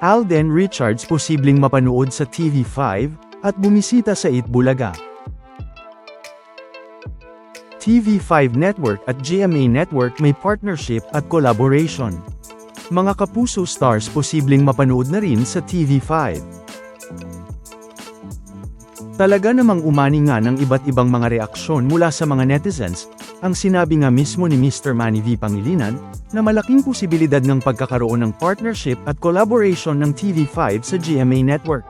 Alden Richards posibleng mapanood sa TV5, at bumisita sa Itbulaga. TV5 Network at GMA Network may partnership at collaboration. Mga kapuso stars posibleng mapanood na rin sa TV5. Talaga namang umani nga ng iba't ibang mga reaksyon mula sa mga netizens, ang sinabi nga mismo ni Mr. Manny V. Pangilinan, na malaking posibilidad ng pagkakaroon ng partnership at collaboration ng TV5 sa GMA Network.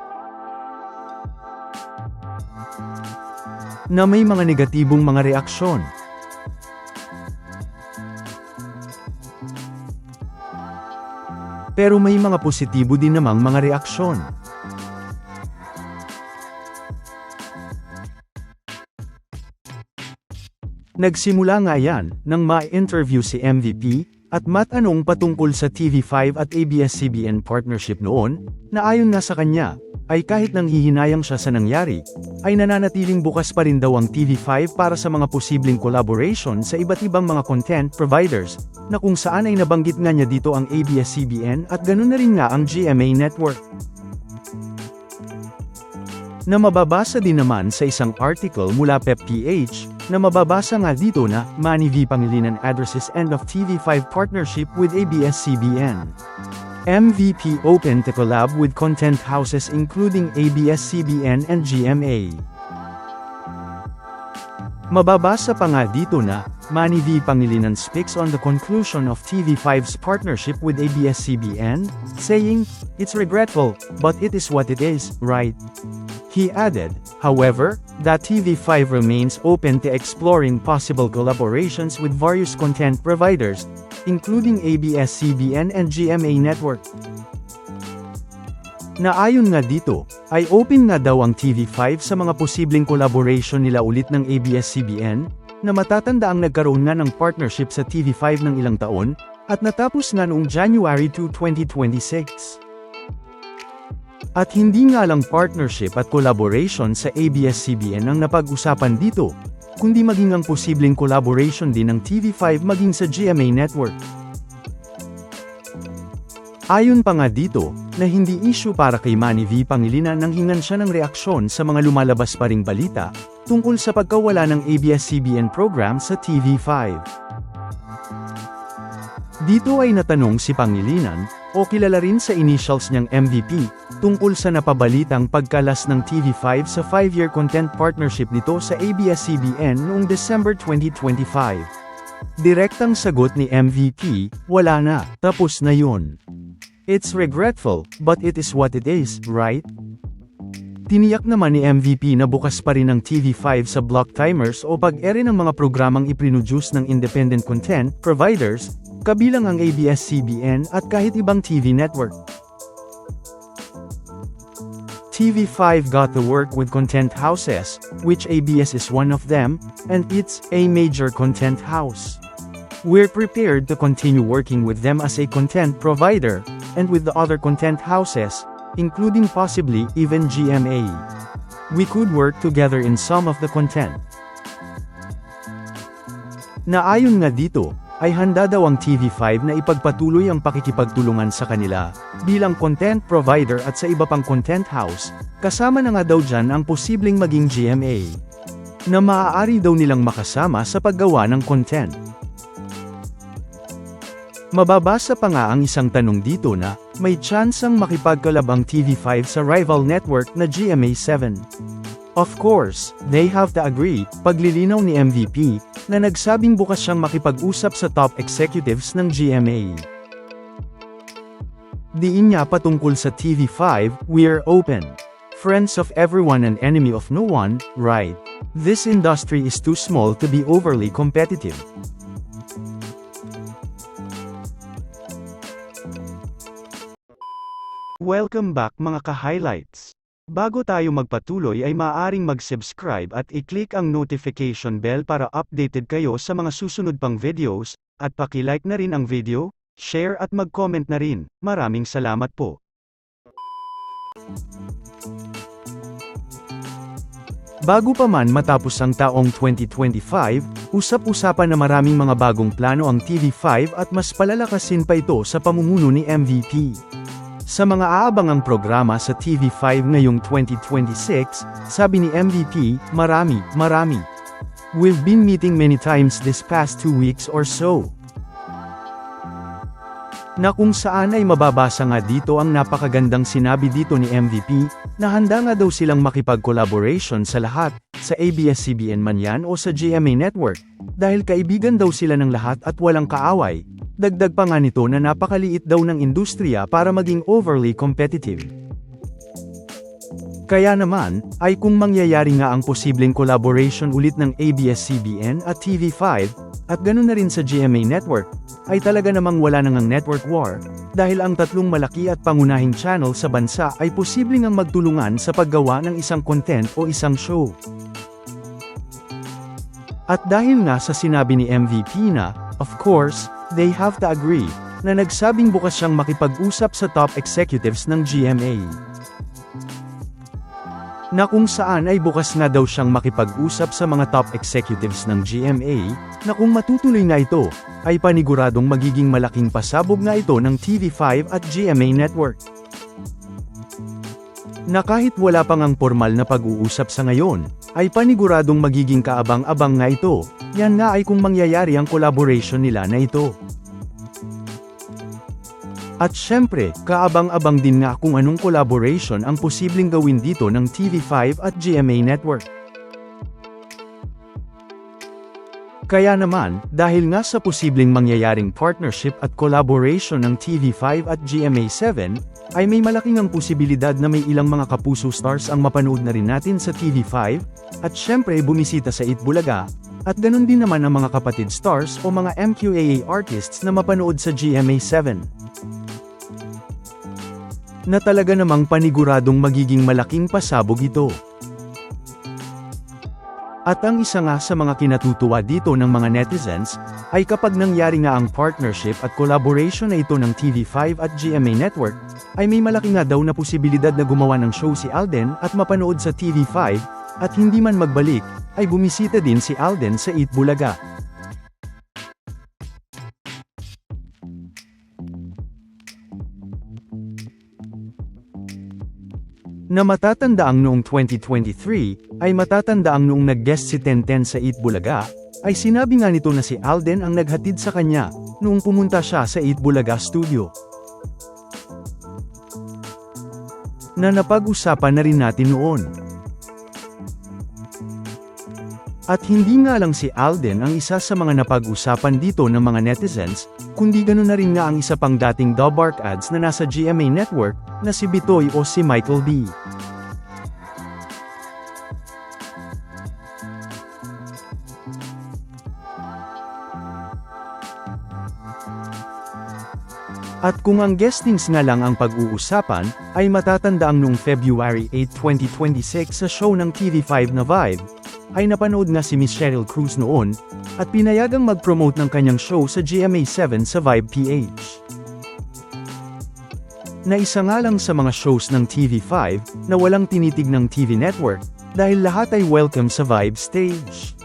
Na may mga negatibong mga reaksyon. Pero may mga positibo din namang mga reaksyon. Nagsimula nga yan, nang ma-interview si MVP, at matanong patungkol sa TV5 at ABS-CBN partnership noon, na ayon nga sa kanya, ay kahit nang hihinayang siya sa nangyari, ay nananatiling bukas pa rin daw ang TV5 para sa mga posibleng collaboration sa iba't ibang mga content providers, na kung saan ay nabanggit nga niya dito ang ABS-CBN at ganun na rin nga ang GMA Network. Na mababasa din naman sa isang article mula PEP.ph, na mababasa nga dito na, Manny V. Pangilinan addresses end of TV5 partnership with ABS-CBN. MVP open to collab with content houses including ABS-CBN and GMA. Mababasa pa nga dito na, Manny V. Pangilinan speaks on the conclusion of TV5's partnership with ABS-CBN, saying, "It's regretful, but it is what it is, right?" He added, however, that TV5 remains open to exploring possible collaborations with various content providers, including ABS-CBN and GMA Network. Na ayon nga dito, ay open nga daw ang TV5 sa mga posibleng collaboration nila ulit ng ABS-CBN, na matatanda ang nagkaroon nga ng partnership sa TV5 ng ilang taon, at natapos nga noong January 2, 2026. At hindi nga lang partnership at collaboration sa ABS-CBN ang napag-usapan dito, kundi maging ang posibleng collaboration din ng TV5 maging sa GMA Network. Ayon pa nga dito, na hindi issue para kay Manny V. Pangilinan nang hingan siya ng reaksyon sa mga lumalabas pa ring balita, tungkol sa pagkawala ng ABS-CBN program sa TV5. Dito ay natanong si Pangilinan, o kilala rin sa initials niyang MVP, tungkol sa napabalitang pagkalas ng TV5 sa 5-year content partnership nito sa ABS-CBN noong December 2025. Direktang sagot ni MVP, wala na, tapos na yun. It's regretful, but it is what it is, right? Tiniyak naman ni MVP na bukas pa rin ang TV5 sa block timers o pag-ere ng mga programang iprinuduce ng independent content providers, kabilang ang ABS-CBN at kahit ibang TV network. TV5 got to work with content houses, which ABS is one of them, and it's a major content house. We're prepared to continue working with them as a content provider, and with the other content houses, including possibly even GMA. We could work together in some of the content. Na ayon nga dito, ay handa daw ang TV5 na ipagpatuloy ang pakikipagtulungan sa kanila, bilang content provider at sa iba pang content house, kasama na nga daw dyan ang posibleng maging GMA. Na maaari daw nilang makasama sa paggawa ng content. Mababasa pa nga ang isang tanong dito na, may tsansang makipagkalab ang TV5 sa rival network na GMA7. Of course, they have to agree, paglilinaw ni MVP, na nagsabing bukas siyang makipag-usap sa top executives ng GMA. Diin niya patungkol sa TV5, we're open. Friends of everyone and enemy of no one, right? This industry is too small to be overly competitive. Welcome back mga ka-highlights. Bago tayo magpatuloy ay maaaring mag-subscribe at i-click ang notification bell para updated kayo sa mga susunod pang videos, at paki-like na rin ang video, share at mag-comment na rin. Maraming salamat po. Bago pa man matapos ang taong 2025, usap-usapan na maraming mga bagong plano ang TV5 at mas palalakasin pa ito sa pamumuno ni MVP. Sa mga aabangang programa sa TV5 ngayong 2026, sabi ni MVP, marami. We've been meeting many times this past 2 weeks or so. Na kung saan ay mababasa nga dito ang napakagandang sinabi dito ni MVP, na handa nga daw silang makipag-collaboration sa lahat, sa ABS-CBN man yan o sa GMA Network, dahil kaibigan daw sila ng lahat at walang kaaway. Dagdag pa nga nito na napakaliit daw ng industriya para maging overly competitive. Kaya naman, ay kung mangyayari nga ang posibleng collaboration ulit ng ABS-CBN at TV5, at ganoon na rin sa GMA Network, ay talaga namang wala nang network war, dahil ang tatlong malaki at pangunahing channel sa bansa ay posibleng ang magtulungan sa paggawa ng isang content o isang show. At dahil nga sa sinabi ni MVP na, of course, they have to agree, na nagsabing bukas siyang makipag-usap sa top executives ng GMA. Na kung saan ay bukas nga daw siyang makipag-usap sa mga top executives ng GMA, na kung matutuloy nga ito, ay paniguradong magiging malaking pasabog nga ito ng TV5 at GMA Network. Na kahit wala pang ang formal na pag-uusap sa ngayon, ay paniguradong magiging kaabang-abang nga ito, yan nga ay kung mangyayari ang collaboration nila na ito. At syempre, kaabang-abang din nga kung anong collaboration ang posibleng gawin dito ng TV5 at GMA Network. Kaya naman, dahil nga sa posibleng mangyayaring partnership at collaboration ng TV5 at GMA7, ay may malaking ang posibilidad na may ilang mga kapuso stars ang mapanood na rin natin sa TV5, at syempre bumisita sa Itbulaga, at ganun din naman ang mga kapatid stars o mga MQAA artists na mapanood sa GMA7. Na talaga namang paniguradong magiging malaking pasabog ito. At ang isa nga sa mga kinatutuwa dito ng mga netizens, ay kapag nangyari nga ang partnership at collaboration na ito ng TV5 at GMA Network, ay may malaki nga daw na posibilidad na gumawa ng show si Alden at mapanood sa TV5, at hindi man magbalik, ay bumisita din si Alden sa Itbulaga. Na matatandaang noong 2023, ay matatandaang noong nag-guest si Tenten sa Itbulaga, ay sinabi nga nito na si Alden ang naghatid sa kanya, noong pumunta siya sa Itbulaga studio. Na napag-usapan na rin natin noon. At hindi nga lang si Alden ang isa sa mga napag-usapan dito ng mga netizens, kundi ganoon na rin nga ang isa pang dating Dobark ads na nasa GMA Network, na si Bitoy o si Michael B. At kung ang guestings nga lang ang pag-uusapan, ay matatandaang noong February 8, 2026 sa show ng TV5 na Vibe, ay napanood nga si Miss Cheryl Cruz noon, at pinayagang mag-promote ng kanyang show sa GMA7 sa Vibe PH. Na isa nga lang sa mga shows ng TV5, na walang tinitig ng TV network, dahil lahat ay welcome sa Vibe stage.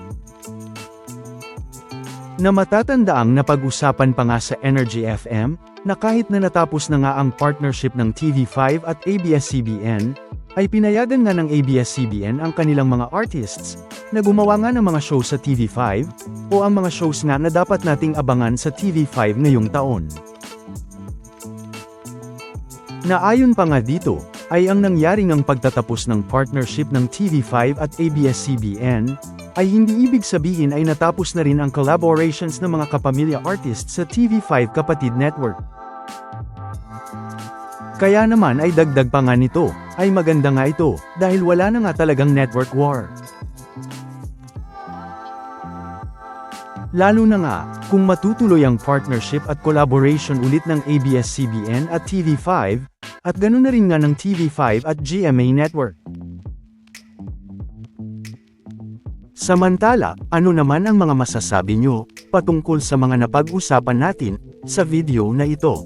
Na matatandaang napag-usapan pa nga sa Energy FM, na kahit na natapos na nga ang partnership ng TV5 at ABS-CBN, ay pinayagan nga ng ABS-CBN ang kanilang mga artists, na gumawa nga ng mga show sa TV5, o ang mga shows nga na dapat nating abangan sa TV5 ngayong taon. Na ayon pa nga dito, ay ang nangyaring ang pagtatapos ng partnership ng TV5 at ABS-CBN, ay hindi ibig sabihin ay natapos na rin ang collaborations ng mga kapamilya artists sa TV5 Kapatid Network. Kaya naman ay dagdag pa nga nito, ay maganda nga ito, dahil wala na nga talagang network war. Lalo na nga, kung matutuloy ang partnership at collaboration ulit ng ABS-CBN at TV5, at ganoon na rin nga ng TV5 at GMA Network. Samantala, ano naman ang mga masasabi nyo, patungkol sa mga napag-usapan natin, sa video na ito?